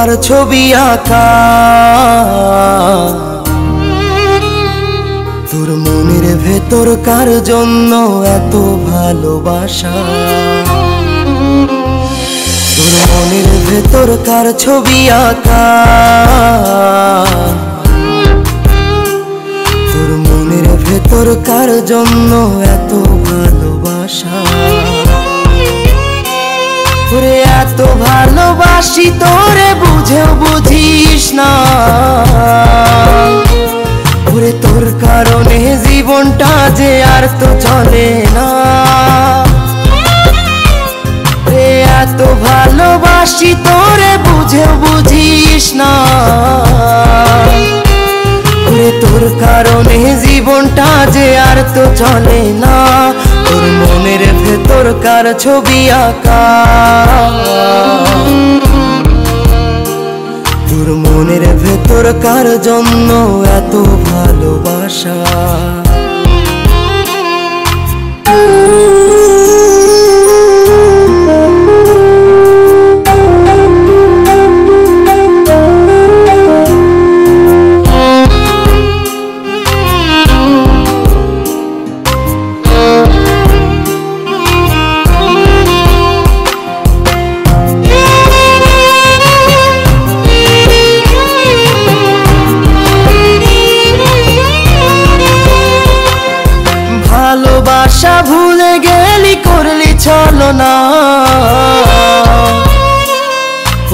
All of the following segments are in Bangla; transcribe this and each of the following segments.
কার ছবি আঁকা, তোর মনের ভেতর কার জন্য এত ভালোবাসা, তোর মনের ভেতর কার ছবি আঁকা, তোর মনের ভেতর কার জন্য এত ভালোবাসা। তোরে এত ভালোবাসি তোরে বুঝেও বুঝিস না, ওরে তোর কারণে জীবনটা যে আর তো চলে না। এত ভালোবাসি তোরে বুঝেও বুঝিস না, ওরে তোর কারণে জীবনটা যে আর তো চলে না। তোর মনের ভেতর কার ছবি আঁকা, তোর মনের ভেতর কার জন্য এত ভালোবাসা। ভালোবাসা ভুলে গেলি করলি ছলনা,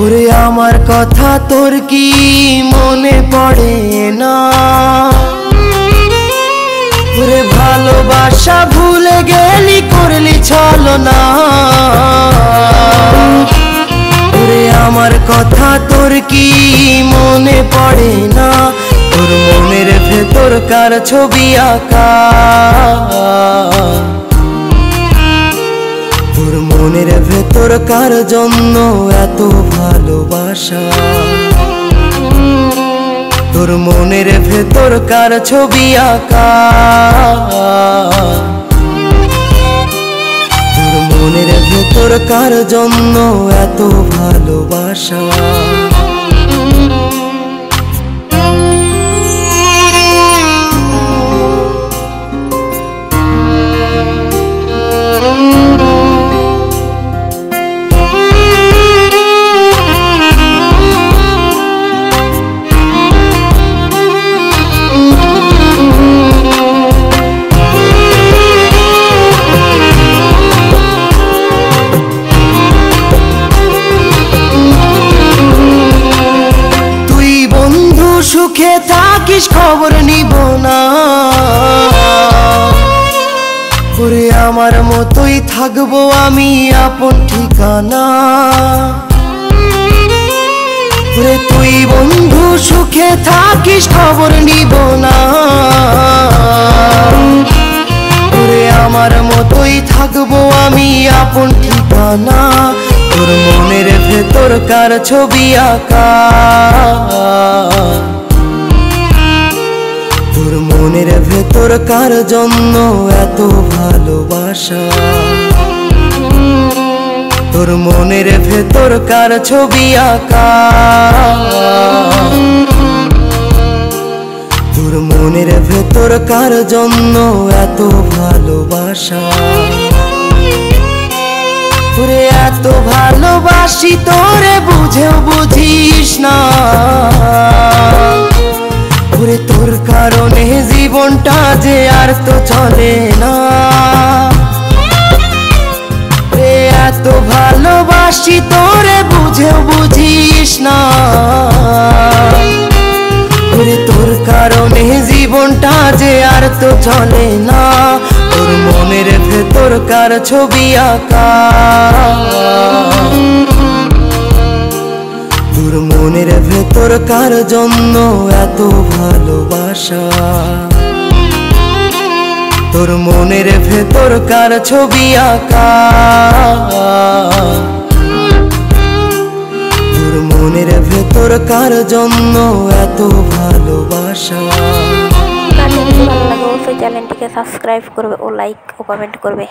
ওরে আমার কথা তোর কি মনে পড়ে না। ওরে ভালোবাসা ভুলে গেলি করলি ছলনা, ওরে আমার কথা তোর কি মনে পড়ে না। তোর মনের ভেতর কার ছবি আঁকা, তোর মনের ভেতর কার জন্য এত ভালোবাসা, তোর মনের ভেতর কার ছবি আঁকা, তোর মনের ভেতর কার জন্য এত ভালোবাসা। সুখে থাকিস খবর নিব না, ওরে আমার মতোই থাকবো আমি আপন ঠিকানা। ওরে তুই বন্ধু সুখে থাকিস খবর নিব না, ওরে আমার মতোই থাকবো আমি আপন ঠিকানা। তোর মনের ভেতর কার ছবি আঁকা, তোর মনের ভেতর কার জন্য এত ভালোবাসা, তোর মনের ভেতর কার ছবি আঁকা, তোর মনের ভেতর কার জন্য এত ভালোবাসা। তোরে এত ভালোবাসি তোরে বুঝেও বুঝিস না, ওরে তোর কারণে জীবনটা যে আর তো চলে না। এত ভালোবাসি তোরে বুঝেও বুঝিস না, ওরে তোর কারণে জীবনটা যে আর তো চলে না। তোর মনের ভেতর কার ছবি আঁকা, তোর মনের ভেতর কার জন্য এত ভালোবাসা, তোর মনের ভেতর কার ছবি আঁকা, তোর মনের ভেতর কার জন্য এত ভালোবাসা। গানটি ভালো লাগে অবশ্যই চ্যানেলটিকে সাবস্ক্রাইব করবে ও লাইক ও কমেন্ট করবে।